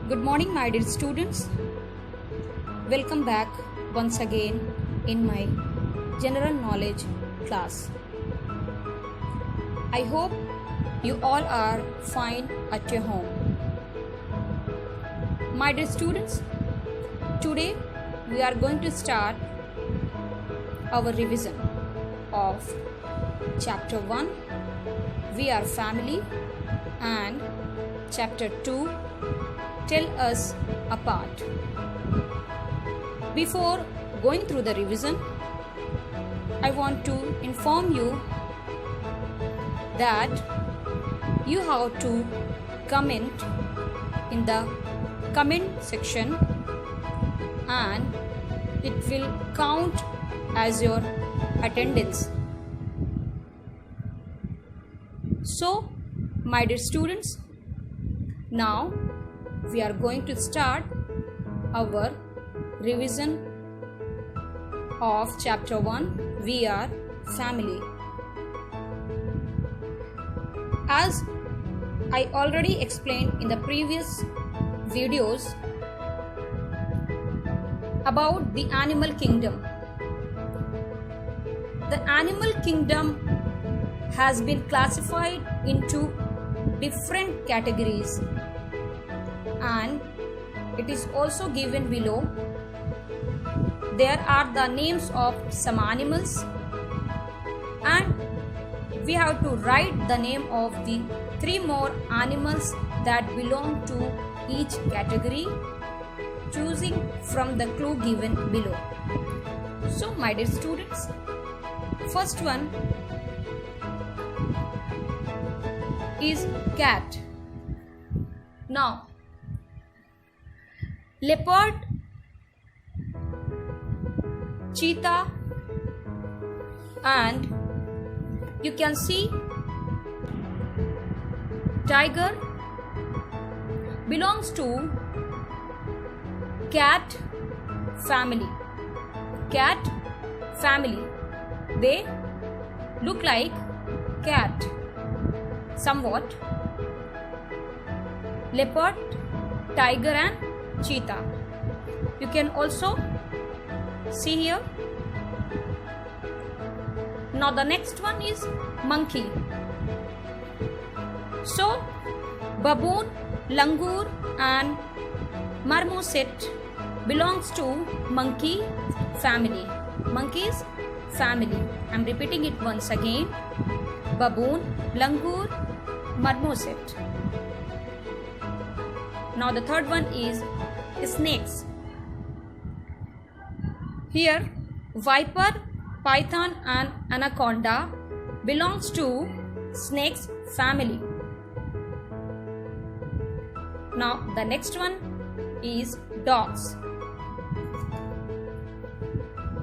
Good morning, my dear students. Welcome back once again in my general knowledge class. I hope you all are fine at your home. My dear students, today we are going to start our revision of Chapter 1, We Are Family, and Chapter 2, Tell Us Apart. Before going through the revision, I want to inform you that you have to comment in the comment section and it will count as your attendance. So, my dear students, now we are going to start our revision of Chapter 1, We Are Family. As I already explained in the previous videos about the animal kingdom. The animal kingdom has been classified into different categories, and it is also given below. There are the names of some animals, and we have to write the name of the 3 more animals that belong to each category, choosing from the clue given below. So, my dear students, first one is cat. Now, leopard, cheetah, and you can see tiger belongs to cat family. Cat family. They look like cat somewhat. Leopard, tiger, and cheetah. You can also see here. Now the next one is monkey. So baboon, langur, and marmoset belongs to monkey family. Monkeys family. I am repeating it once again. Baboon, langur, marmoset. Now the third one is snakes. Here viper, python, and anaconda belongs to snakes family. Now the next one is dogs.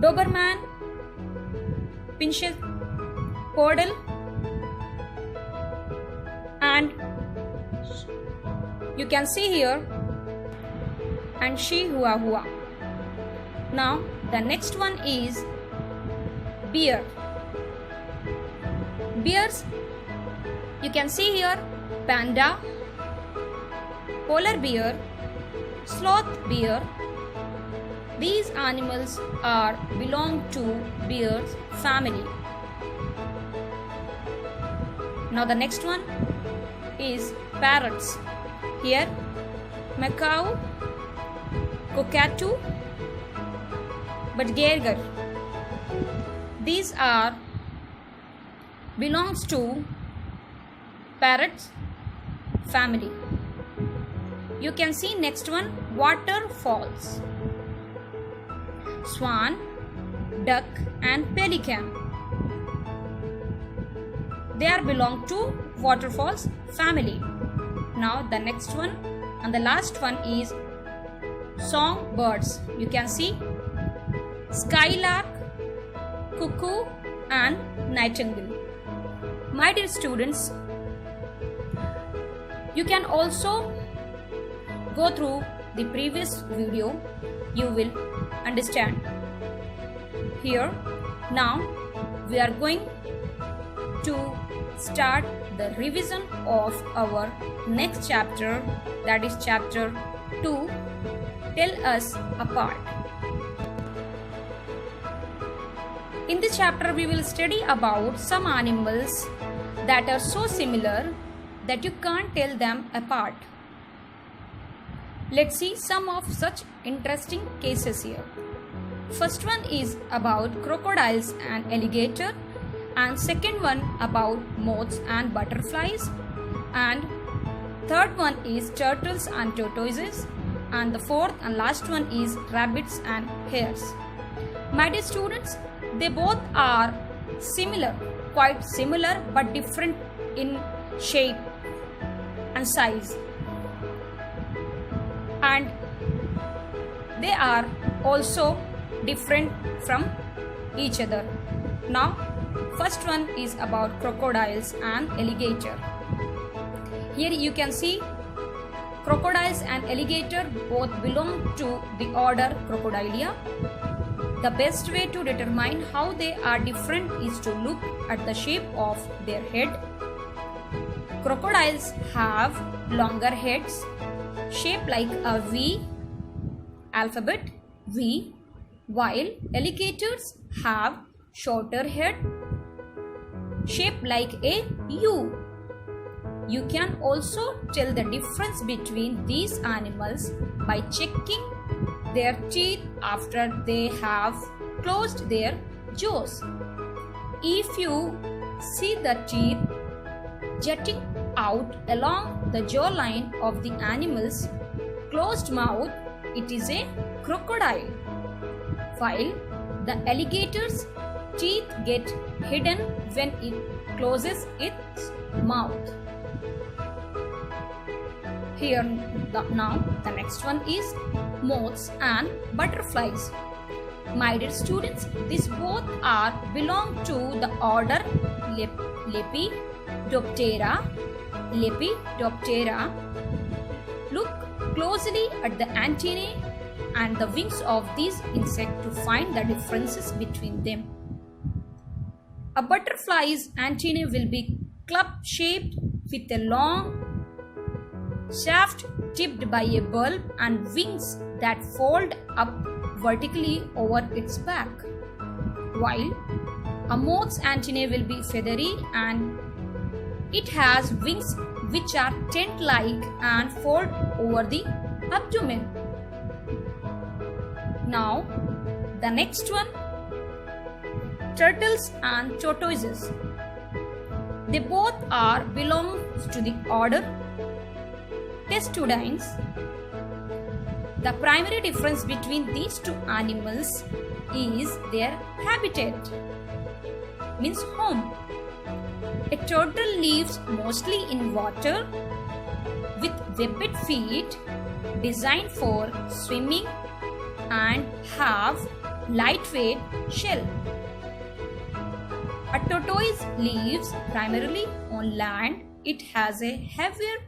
Doberman, pinscher poodle, and you can see here, and Chihuahua. Now the next one is bear. Bears, you can see here, panda, polar bear, sloth bear. These animals belong to bears family. Now the next one is parrots. Here macaw, cockatoo, budgergar. These belongs to parrots family. You can see next one, waterfalls. Swan, duck, and pelican. They belong to waterfalls family. Now the next one and the last one is songbirds. You can see skylark, cuckoo, and nightingale. My dear students, you can also go through the previous video. You will understand. Here now we are going to start the revision of our next chapter, that is chapter to tell us apart. In this chapter, we will study about some animals that are so similar that you can't tell them apart. Let's see some of such interesting cases here. First one is about crocodiles and alligator, and second one about moths and butterflies, and third one is turtles and tortoises, and the fourth and last one is rabbits and hares. My dear students, they both are similar, quite similar but different in shape and size, and they are also different from each other. Now, first one is about crocodiles and alligator. Here you can see crocodiles and alligator both belong to the order Crocodilia. The best way to determine how they are different is to look at the shape of their head. Crocodiles have longer heads shaped like a V, alphabet V, while alligators have shorter head shaped like a U. You can also tell the difference between these animals by checking their teeth after they have closed their jaws. If you see the teeth jutting out along the jawline of the animal's closed mouth, it is a crocodile, while the alligator's teeth get hidden when it closes its mouth. Here now the next one is moths and butterflies. My dear students, these both are belong to the order Lepidoptera. Look closely at the antennae and the wings of these insects to find the differences between them. A butterfly's antennae will be club-shaped with a long shaft tipped by a bulb and wings that fold up vertically over its back, while a moth's antennae will be feathery and it has wings which are tent-like and fold over the abdomen. Now, the next one, turtles and tortoises. They both belong to the order Testudines. The primary difference between these two animals is their habitat, means home. A turtle lives mostly in water with webbed feet designed for swimming and have lightweight shell. A tortoise lives primarily on land. It has a heavier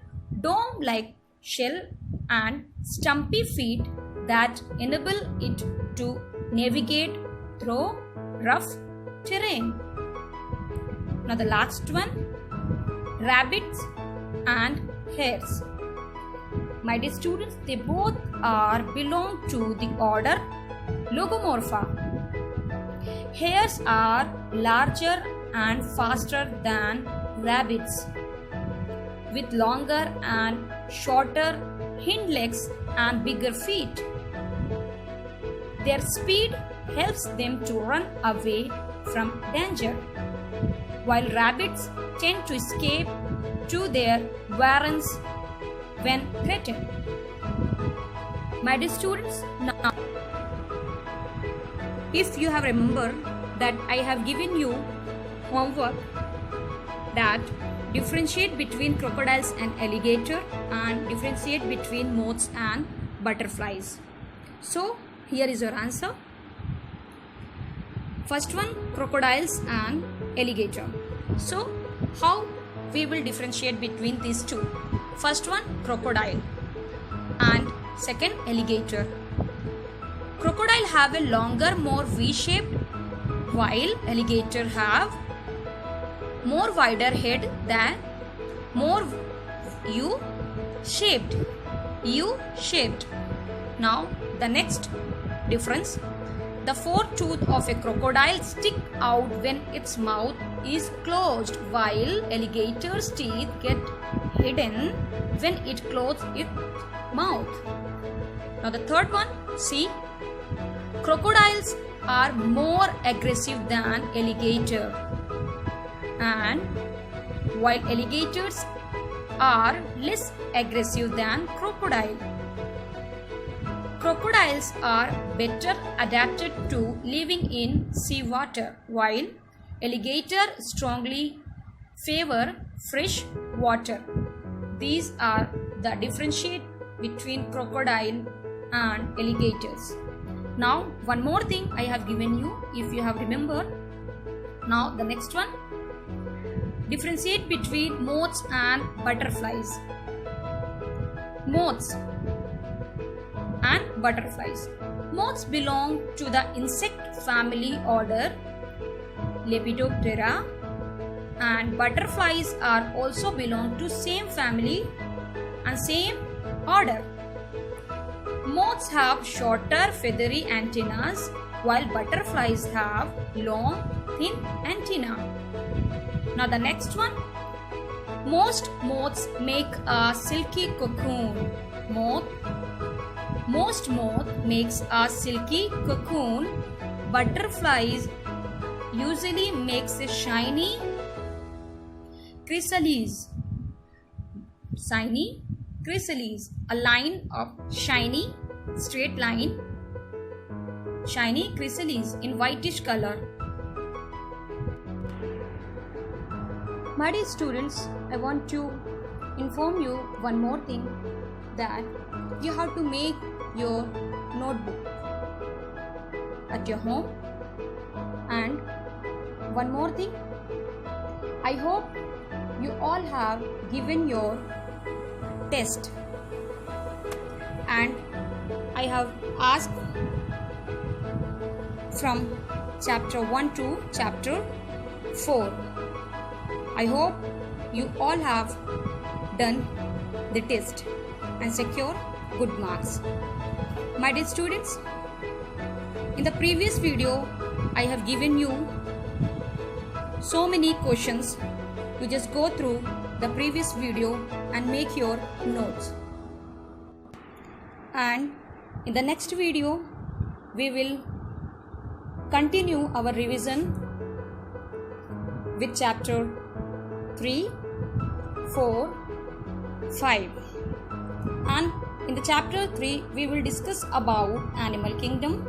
dome-like shell and stumpy feet that enable it to navigate through rough terrain. Now the last one, rabbits and hares. My dear students, they both belong to the order Logomorpha. Hares are larger and faster than rabbits, with longer and shorter hind legs and bigger feet. Their speed helps them to run away from danger, while rabbits tend to escape to their warrens when threatened. My dear students, now if you have remembered that I have given you homework that differentiate between crocodiles and alligator and differentiate between moths and butterflies. So here is your answer. First one, crocodiles and alligator. So how we will differentiate between these two? First one, crocodile, and second, alligator. Crocodile have a longer, more V-shaped, while alligator have more wider head than more U-shaped. U-shaped. Now the next difference. The fourth tooth of a crocodile stick out when its mouth is closed, while alligator's teeth get hidden when it closes its mouth. Now the third one, see, crocodiles are more aggressive than alligator, and while alligators are less aggressive than crocodile. Crocodiles are better adapted to living in seawater, while alligator strongly favor fresh water. These are the differentiate between crocodile and alligators. Now one more thing I have given you, if you have remembered. Now the next one, differentiate between moths and butterflies. Moths and butterflies. Moths belong to the insect family order Lepidoptera, and butterflies are also belong to same family and same order. Moths have shorter feathery antennas, while butterflies have long thin antenna. Now the next one, most moths make a silky cocoon. Most moth makes a silky cocoon. Butterflies usually makes a shiny chrysalis. Shiny chrysalis, a line of shiny straight line, shiny chrysalis in whitish color. My dear students, I want to inform you one more thing, that you have to make your notebook at your home. And one more thing, I hope you all have given your test, and I have asked from chapter 1 to chapter 4. I hope you all have done the test and secure good marks. My dear students, in the previous video I have given you so many questions. You just go through the previous video and make your notes. And in the next video we will continue our revision with chapter 3, 4, 5. And in the chapter 3 we will discuss about animal kingdom.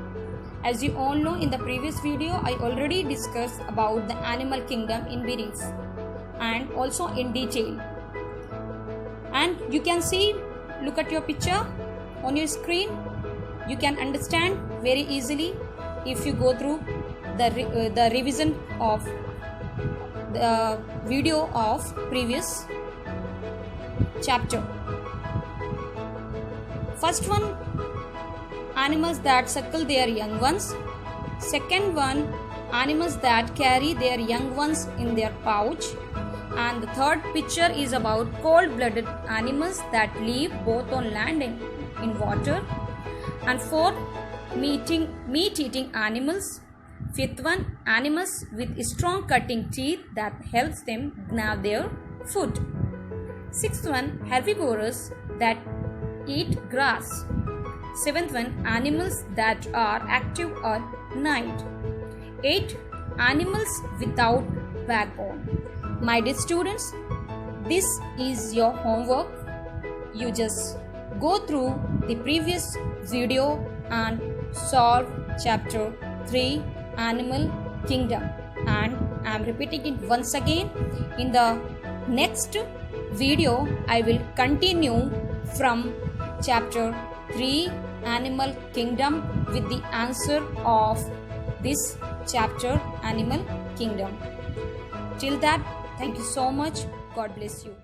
As you all know, in the previous video I already discussed about the animal kingdom in brief and also in detail. And you can see, look at your picture on your screen. You can understand very easily if you go through the revision of the video of previous chapter. First one, animals that suckle their young ones. Second one, animals that carry their young ones in their pouch. And the third picture is about cold-blooded animals that live both on land and in water. And fourth, meat-eating animals. Fifth one, animals with strong cutting teeth that helps them gnaw their food. Sixth one, herbivores that eat grass. Seventh one, animals that are active at night. 8, animals without backbone. My dear students, this is your homework. You just go through the previous video and solve chapter 3, Animal Kingdom. And I am repeating it once again. In the next video, I will continue from chapter 3, Animal Kingdom, with the answer of this chapter, Animal Kingdom. Till that, thank you so much. God bless you.